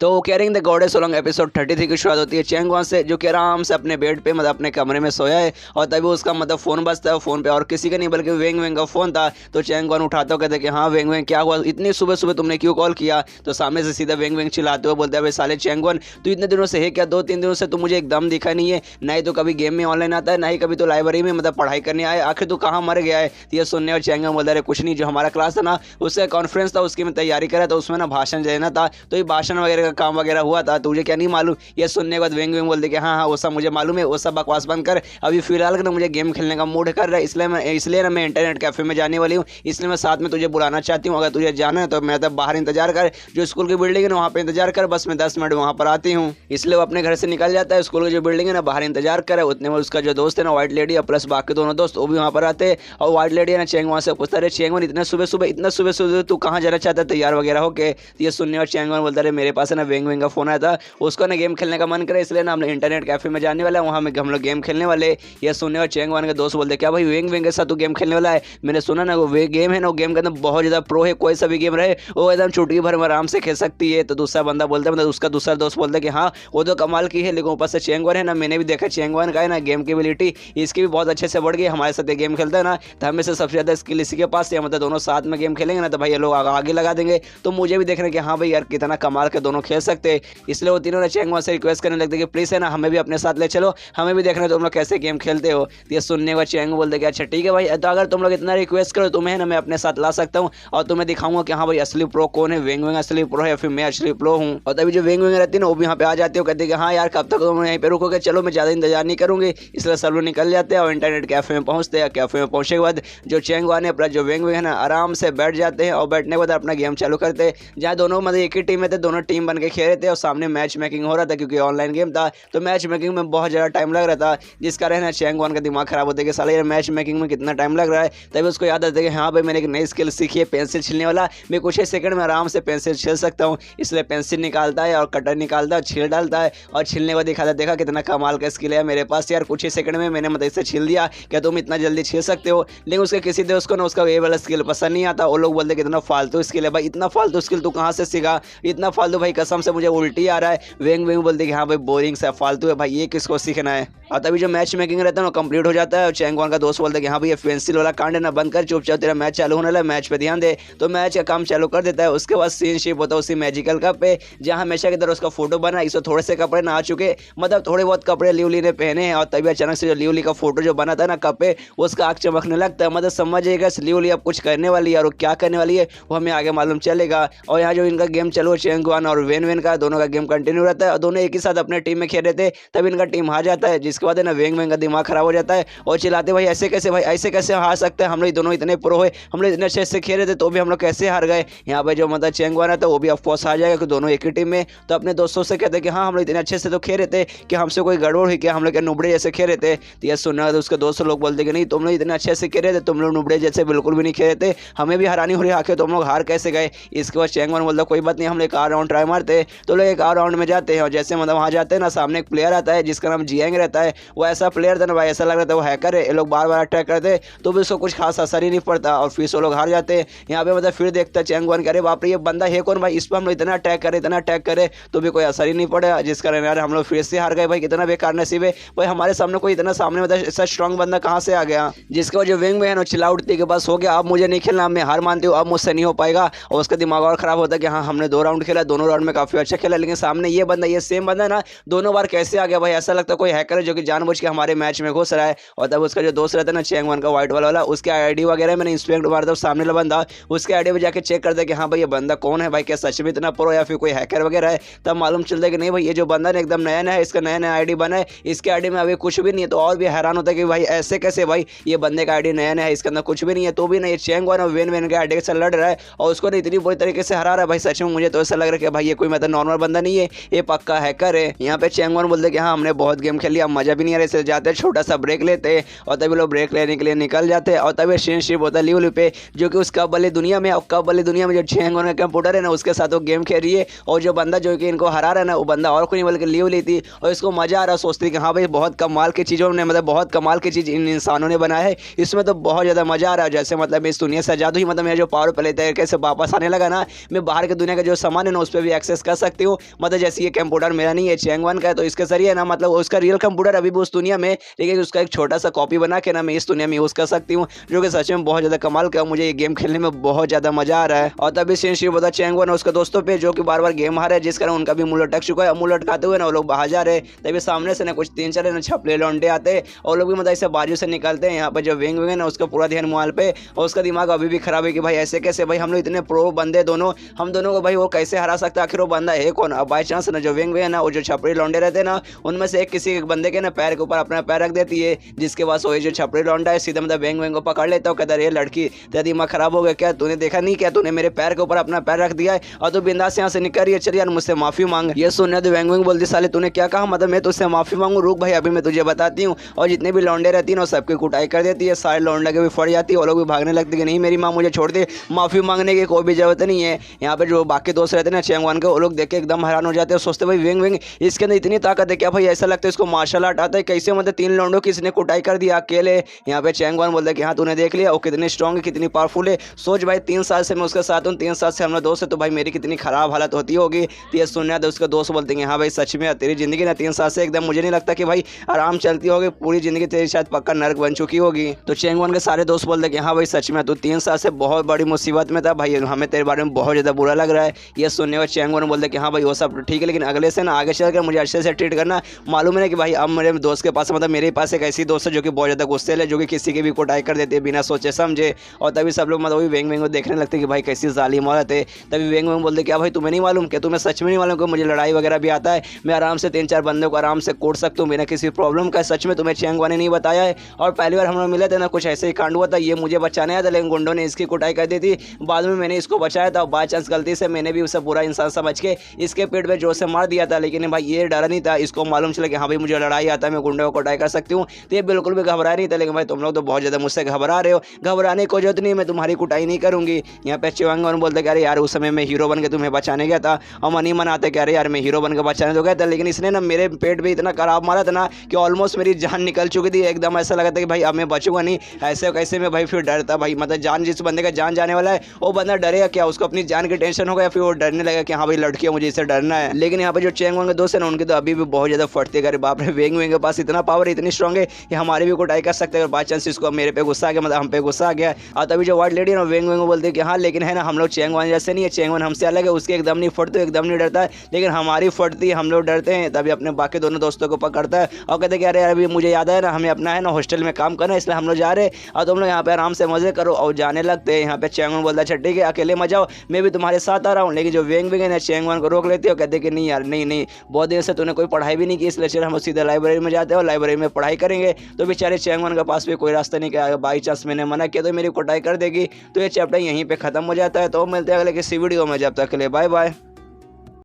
तो carrying the goddess Solang episode 33 की शुरुआत होती है चैंगवान से, जो कि आराम से अपने बेड पे मतलब अपने कमरे में सोया है और तभी उसका मतलब फ़ोन बजता है। फ़ोन पे और किसी का नहीं बल्कि वेंग वेंग का फ़ोन था। तो चैंगवान उठाता हो कहते कि हाँ वेंग वेंग क्या हुआ, इतनी सुबह सुबह तुमने क्यों कॉल किया। तो सामने से सीधा वेंग वेंग चिल्लाते हुए बोलते हैं भाई साले चैंगवान, तू इतने दिनों से है क्या, 2-3 दिनों से तू मुझे एकदम दिखा नहीं है, ना ही तो कभी गेम में ऑनलाइन आता है, ना ही कभी तो लाइब्रेरी में मतलब पढ़ाई करने आए, आखिर तू कहाँ मर गया है। तो ये सुनने और चैंगवान बोलता है कुछ नहीं, जो हमारा क्लास था ना उसका कॉन्फ्रेंस था, उसकी मैं तैयारी करा था, उसमें ना भाषण देना था, तो ये भाषण वगैरह का काम वगैरह हुआ था, तुझे क्या नहीं मालूम। ये सुनने के बाद वेंग वेंग बोलते कि हाँ हाँ वो सब मुझे मालूम है, वो सब बकवास बंद कर, अभी फिलहाल ना मुझे गेम खेलने का मूड कर रहा है, इसलिए ना मैं इंटरनेट कैफे में जाने वाली हूँ, इसलिए मैं साथ में तुझे बुलाना चाहती हूँ। अगर तुझे जाना है तो मैं तब बाहर इंतजार कर, जो स्कूल की बिल्डिंग है ना वहाँ पे इंतजार कर, बस मैं 10 मिनट वहाँ पर आती हूँ। इसलिए वो अपने घर से निकल जाता है, स्कूल की जो बिल्डिंग है ना बाहर इंतजार करे। उतने में उसका जो दोस्त है ना व्हाइट लेडी प्लस बाकी दोनों दोस्त वो भी वहाँ पर आते हैं। और व्हाइट लेडी है ना चैंगवान से पूछता है चैंगवान इतना सुबह सुबह तू कहाँ जाना चाहता है तैयार वगैरह होके। ये सुनने और चैंगवान बोलता है मेरे पास है ना वेंग वेंग का फोन आया था, उसको ना गेम खेलने का मन करे, इसलिए ना हम लोग इंटरनेट कैफे में जाने वाला है, वहाँ में हम लोग गेम खेलने वाले। ये सुनने और चैंगवान के दोस्त बोलते क्या भाई वेंग वेंग के साथ तू गेम खेलने वाला है, मैंने सुना ना वो वे गेम है ना, वो गेम के अंदर बहुत ज़्यादा प्रो है, कोई सा भी गेम रहे वो एकदम चुटकी भर में आराम से खेल सकती है। तो दूसरा बंदा बोलता है मतलब उसका दूसरा दोस्त बोलता है कि हाँ वो तो कमाल की है, लेकिन ऊपर से चैंगवान है ना, मैंने भी देखा चैंगवान का है ना गेम की एबिलिटी इसकी भी बहुत अच्छे से बढ़ गई, हमारे साथ ये गेम खेलता है ना तो हमें से सबसे ज़्यादा स्किल इसी के पास है, मतलब दोनों साथ में गेम खेलेंगे ना तो भाई ये लोग आगे लगा देंगे। तो मुझे भी देखना कि हाँ भाई यार कितना कमाल के दोनों खेल सकते हैं। इसलिए वो तीनों ने चैंगवान से रिक्वेस्ट करने लगते कि प्लीज़ है ना हमें भी अपने साथ ले चलो, हमें भी देखना है तुम लोग कैसे गेम खेलते हो। तो ये सुनने का चैंग बोलते कि अच्छा ठीक है भाई, तो अगर तुम लोग इतना रिक्वेस्ट करो तुम्हें ना मैं अपने साथ ला सकता हूँ और तुम्हें दिखाऊंगा कि हाँ भाई असली प्रो कौन है, वेंग वेंग असली प्रो है या फिर मैं असली प्रो हूँ। और तभी जो वेंग वेंग रहती है ना वो भी यहाँ पे आ जाती है, कहते कि हाँ यार कब तक तुम यहीं पे रुकोगे, चलो मैं ज़्यादा इंतजार नहीं करूँगी। इसलिए सब लोग निकल जाते हैं और इंटरनेट कैफे में पहुँचते हैं। कैफे में पहुँचने के बाद जो चैंगवान है प्लस जो वेंग वेंग है ना आराम से बैठ जाते हैं और बैठने के बाद अपना गेम चालू करते हैं, जहाँ दोनों मतलब एक ही टीम में थे, दोनों टीम बन के खेल रहे थे और सामने मैच मेकिंग हो रहा था क्योंकि ऑनलाइन गेम था। तो मैच मेकिंग में बहुत ज़्यादा टाइम लग रहा था, जिस कारण है चैंगवान का दिमाग खराब होता है कि साला यार मैच मेकिंग में कितना टाइम लग रहा है। तभी उसको याद आता है कि हाँ भाई मैंने एक नई स्किल सीखी है पेंसिल छीलने वाला, मैं कुछ ही सेकंड में आराम से पेंसिल छील सकता हूँ। इसलिए पेंसिल निकालता है और कटर निकालता है, छील डालता है और छीलने के बाद दिखाता देखा कितना कमाल का स्किल है मेरे पास यार, कुछ ही सेकंड में मैंने मतलब इसे छील दिया, क्या तुम इतना जल्दी छील सकते हो। लेकिन उसके किसी दोस्त को ना उसका ये वाला स्किल पसंद नहीं आता, वो लोग बोलते कितना फालतू स्किल है भाई, इतना फालतू स्किल तू कहाँ से सीखा, इतना फालतू भाई कसम से मुझे उल्टी आ रहा है। वेंग वेंग बोलते कि हाँ भाई बोरिंग सा फालतू है भाई, ये किसको सीखना है। और तभी जो मैच मेकिंग रहता है ना कंप्लीट हो जाता है और चैंगवान का दोस्त बोलता है कि हाँ भाई ये पेंसिल वाला कांड है ना बंद कर, चुपचाप तेरा मैच चालू होने वाला है, मैच पे ध्यान दे। तो मैच का काम चालू कर देता है। उसके बाद सीन शिप होता है उसी मैजिकल कप पे, जहाँ हमेशा की तरह उसका फोटो बना, इसमें थोड़े से कपड़े ना आ चुके, मतलब थोड़े बहुत कपड़े लिवली ने पहने हैं। और तभी अचानक से जो लिवली का फोटो जो बना था ना कप पे उसका आँख चमकने लगता है, मतलब समझिएगा लिवली अब कुछ करने वाली है और वो क्या करने वाली है वो हमें आगे मालूम चलेगा। और यहाँ जो इनका गेम चलो चैंगवान और वेन वेन का दोनों का गेम कंटिन्यू रहता है और दोनों एक ही साथ अपने टीम में खेल रहे थे, तब इनका टीम हार जाता है। जिसके बाद है ना वेंग वेंग का दिमाग खराब हो जाता है और चिल्लाते भाई ऐसे कैसे, भाई ऐसे कैसे हार सकते हैं, हम लोग दोनों इतने प्रो है, हम लोग इतने अच्छे से खेल रहे थे तो भी हम लोग कैसे हार गए। यहाँ पे जो मतलब चैंगवान है तो वो भी ऑफकोर्स हार जाएगा कि दोनों एक ही टीम में। तो अपने दोस्तों से कहते हैं कि हाँ हम लोग इतने अच्छे से तो खेल रहे थे कि हमसे कोई गड़बड़ हुई क्या, हम लोग क्या नुबड़े जैसे खेल रहे थे। तो यह सुनना तो उसके दोस्त लोग बोलते कि नहीं तुम लोग इतने अच्छे से खेल रहे थे, तुम लोग नुबड़े जैसे बिल्कुल भी नहीं खेल रहे थे, हमें भी हरानी हो रही आखिर तुम लोग हार कैसे गए। इसके बाद चैंगवान बोलता कोई बात नहीं हम लोग एक और राउंड ट्राई मारते। तो लोग एक और राउंड में जाते हैं और जैसे मतलब वहाँ जाते हैं ना सामने एक प्लेयर आता है जिसका नाम जियांग रहता है। वो ऐसा प्लेयर था ना भाई ऐसा लग रहा था वो हैकर है, ये लोग बार बार अटैक करते तो भी उसको कुछ खास असर ही नहीं पड़ता और फिर से लोग हार जाते हैं। यहाँ पे मतलब फिर देखता चैंगवान करे बाप रे ये बंदा है कौन भाई, इस पर हम लोग इतना अटैक करे तो भी कोई असर ही नहीं पड़ा, जिस कारण यार हम लोग फिर से हार गए भाई, कितना बेकार नसीब है भाई, हमारे सामने कोई इतना सामने मतलब ऐसा स्ट्रॉन्ग बंदा कहाँ से आ गया। जिसके वजह वेंग में चिल्ला उठती के बस हो गया अब मुझे नहीं खेलना, मैं हार मानती हूँ, अब मुझसे नहीं हो पाएगा। और उसका दिमाग और खराब होता है कि हाँ हमने 2 राउंड खेला, दोनों राउंड में काफी अच्छा खेला, लेकिन सामने ये बंदा ये सेम बंदा है ना दोनों बार कैसे आ गया भाई, ऐसा लगता है कोई हैकर है जो कि जानबूझ के हमारे मैच में घुस रहा है। और तब उसका जो दोस्त रहता है ना चैंगवान का व्हाइट वाला उसके आईडी वगैरह मैंने इंस्पेक्ट मार दो सामने वाला बंदा उसके आईडी पे जाके चेक करते कि हाँ भाई ये बंदा कौन है भाई, क्या सच में इतना प्रो या फिर कोई हैकर वगैरह है। तब मालूम चलता है कि नहीं भाई ये जो बंदा है एकदम नया है, इसका नया आईडी बना है, इसके आईडी में अभी कुछ भी नहीं है। तो और भी हैरान होता है कि भाई ऐसे कैसे भाई ये बंदे का आईडी नया है, इसके अंदर कुछ भी नहीं है, तो भी नहीं ये चैंगवान और वेन वेन के आईडी से लड़ रहा है और उसको इतनी बुरी तरीके से हरा रहा है भाई। सच में मुझे तो ऐसा लग रहा है कि भाई ये कोई मतलब नॉर्मल बंदा नहीं है, ये पक्का हैकर है। यहाँ पे चैंगवान बोलते कि हाँ हमने बहुत गेम खेल लिया, मजा मजा भी नहीं आ रहा, इसलिए जाते छोटा सा ब्रेक लेते हैं और तभी लोग ब्रेक लेने के लिए निकल जाते हैं। और तभी शिप होता है लिव पे, जो कि उस कप वाली दुनिया में, और कप वाली दुनिया में जो चैंग का कंप्यूटर है ना उसके साथ वो गेम खेल रही है। और जो बंदा जो कि इनको हरा रहा है ना वो बंदा और कोई नहीं बल्कि लिव ली थी, और इसको मजा आ रहा, सोचती कि हाँ भाई बहुत कमाल की चीज़ों ने, मतलब बहुत कमाल की चीज़ इन इंसानों ने बनाया है, इसमें तो बहुत ज़्यादा मजा आ रहा है। जैसे मतलब इस दुनिया से आज़ाद हुई, मतलब मेरा जो पावर पहले तरीके से वापस आने लगा ना, मैं बाहर की दुनिया का जो सामान है ना उस पर भी एक्सेस कर सकती हूँ। मतलब जैसे ये कंप्यूटर मेरा नहीं है, चैंग वन का है, तो इसके जरिए ना मतलब उसका रियल कंप्यूटर अभी भी उस दुनिया में, लेकिन उसका एक छोटा सा कॉपी बना के ना मैं इस दुनिया में यूज़ कर सकती हूँ, जो कि सच में बहुत ज़्यादा कमाल का। मुझे ये गेम खेलने में बहुत ज़्यादा मजा आ रहा है। और तभी सीन शिफ्ट होता है चैंग वन और उसके दोस्तों पे, जो कि बार बार गेम हारे, जिस कारण उनका भी मुंह लटक चुका है। मुंह लटकाते हुए ना वो लोग बाहर जा रहे, तभी सामने से ना कुछ 3-4 ना छपले लौंडे आते हैं और लोग भी मतलब ऐसे बाजू से निकलते हैं। यहाँ पर जो विंग है ना उसका पूरा ध्यान मोबाइल पे, और उसका दिमाग अभी भी खराब है कि भाई ऐसे कैसे, भाई हम लोग इतने प्रो बंदे दोनों, हम दोनों को भाई वो कैसे हरा सकता है, आखिर वो बंदा है कौन। अब बाई चांस ना जो विंग है ना वो जो छपड़ी लौंडे रहते हैं ना उनमें से एक किसी एक बंदे के ना पैर के ऊपर अपना पैर रख देती है, जिसके बाद वो जो छपड़ी लौंडा है सीधा मतलब विंग को पकड़ लेता है। कहता है ये लड़की तेरा दिमाग खराब हो गया क्या, तूने देखा नहीं क्या, तूने मेरे पैर के ऊपर अपना पैर रख दिया है और तू बिंदास यहाँ से निकल रही है, चल यार मुझसे माफी मांग। ये सुनने तो विंग बोलती साले तूने क्या कहा, मतलब मैं तुझसे माफी मांगू, रुक भाई अभी मैं तुझे बताती हूँ। और जितने भी लौंडे रहती है ना सबकी कुटाई कर देती है, सारे लौंडे के भी फट जाती है, वो लोग भी भागने लगते कि नहीं मेरी माँ मुझे छोड़ दे, माफी मांगने की कोई भी जरूरत नहीं है। यहाँ पे जो बाकी दोस्त रहते हैं ना चैंग वन के, वो लोग देख के एकदम हैरान हो जाते हैं, सोचते भाई विंग इसके अंदर इतनी ताकत है क्या, भाई ऐसा लगता है इसको मार्शल आर्ट आता है, कैसे मतलब 3 लौंडों की इसने कुटाई कर दिया अकेले। यहाँ पे चैंग वन बोलते कि हाँ तूने देख लिया वो कितनी स्ट्रॉन्ग है, कितनी पावरफुल है, सोच भाई 3 साल से मैं उसके साथ हूँ, 3 साल से हम लोग दोस्त है, तो भाई मेरी कितनी खराब हालत होती होगी। तो ये सुनने तो उसके दोस्त बोलते हैं हाँ भाई सच में तेरी जिंदगी ना 3 साल से एकदम मुझे नहीं लगता कि भाई आराम चलती होगी, पूरी जिंदगी तेरी शायद पक्का नर्क बन चुकी होगी। तो चैंग वन के सारे दोस्त बोलते कि हाँ भाई सच में तू 3 साल से बहुत बड़ी मुसीबत में था भाई, हमें तेरे बारे में बहुत ज़्यादा बुरा लग रहा है। ये सुनने और चैंग वन बोलते कि हाँ भाई वो सब ठीक है, लेकिन अगले से ना आगे चलकर मुझे अच्छे से ट्रीट करना। मालूम है कि भाई अब मेरे दोस्त के पास मतलब मेरे पास एक ऐसी दोस्त है जो कि बहुत ज़्यादा गुस्से है, जो कि किसी की भी कुटाई कर देते हैं बिना सोचे समझे। और तभी सब लोग मतलब वेंग वेंग को देखने लगते हैं कि भाई कैसी जालिम औरत है। तभी वेंग वेंग बोलते क्या भाई तुम्हें नहीं मालूम, क्या तुम्हें सच में नहीं मालूम कि मुझे लड़ाई वगैरह भी आता है, मैं आराम से 3-4 बंदों को आराम से कोट सकता हूँ बिना किसी प्रॉब्लम का। सच में तुम्हें चैंग वन ने नहीं बताया है, और पहली बार हम लोग मिले थे ना कुछ ऐसे ही कांड हुआ था, ये मुझे बचाने आया था लेकिन गुंडों ने इसकी कुटाई कर दी थी, बाद में मैंने इसको बचाया था, बाई चांस गलती से मैंने भी उसे बुरा इंसान समझ के इसके पेट में जोर से मार दिया था। लेकिन भाई ये डरा नहीं था, इसको मालूम चला कि हाँ भाई मुझे लड़ाई आता है, मैं गुंडों को कुटाई कर सकती हूँ, तो ये बिल्कुल भी घबरा नहीं था। लेकिन भाई तुम लोग तो बहुत ज़्यादा मुझसे घबरा रहे हो, घबराने को जरूरत नहीं, मैं तुम्हारी कुटाई नहीं करूँगी। यहाँ पे चेवांग बोलते कि अरे यार उस समय मैं हीरो बन के तुम्हें बचाने गया था, और मनी मनाते कि अरे यार मैं हीरो बन के बचाने तो गया था, लेकिन इसने ना मेरे पेट में इतना खराब मारा था ना कि ऑलमोस्ट मेरी जान निकल चुकी थी, एकदम ऐसा लगा था कि भाई अब मैं बचूंगा नहीं। ऐसे कैसे में भाई फिर डरता भाई, मतलब जान जिस बंदे का जान जाने वाला है वो बंदा डरेगा क्या, उसको अपनी जान की टेंशन होगा, फिर वो डरने लगा कि हाँ भाई लड़की है मुझे इससे डरना है। लेकिन यहाँ पे जो चैंग वांग के दोस्त है ना उनके तो अभी भी बहुत ज़्यादा फटते करे, बाप रे वेंग वेंग के पास इतना पावर है, इतनी स्ट्रॉन्ग है कि हमारी भी कुटाई कर सकते हैं अगर बाई चांस इसको मेरे पे गुस्सा आ गया, मतलब हम पे गुस्सा आ गया। और तभी जो व्हाइट लेडी है ना वेंग वेंग बोलते हैं कि हाँ लेकिन है ना हम लोग चैंग वांग जैसे नहीं है, चैंग वांग हमसे अलग है, उसके एकदम नहीं फटते एकदम नहीं डरता है, लेकिन हमारी फटती है, हम लोग डरते हैं। तभी अपने बाकी दोनों दोस्तों को पकड़ता है और कहते हैं कि अरे अभी मुझे याद है ना हमें अपना है ना हॉस्टल में काम करना है, इसलिए हम लोग जा रहे हैं और तुम लोग यहाँ पे आराम से मजे करो। और जाने लगते हैं। यहाँ पे चैंग वांग बोलता है ठीक है अकेले मत जाओ, मैं भी तुम्हारे साथ आ रहा हूँ। लेकिन जो वेंग वेंग है ना चैंग वांग को रोक लेते हो, कहते कि नहीं यार नहीं नहीं, बहुत देर से तूने कोई पढ़ाई भी नहीं की, इसलिए चल हम सीधा लाइब्रेरी में जाते हैं और लाइब्रेरी में पढ़ाई करेंगे। तो बेचारे चैंग वांग के पास भी कोई रास्ता नहीं, कि बाई चांस मैंने मना किया तो मेरी कुटाई कर देगी। तो ये चैप्टर यहीं पर खत्म हो जाता है। तो मिलते हैं अगले किसी वीडियो में, जब तक के लिए बाय बाय।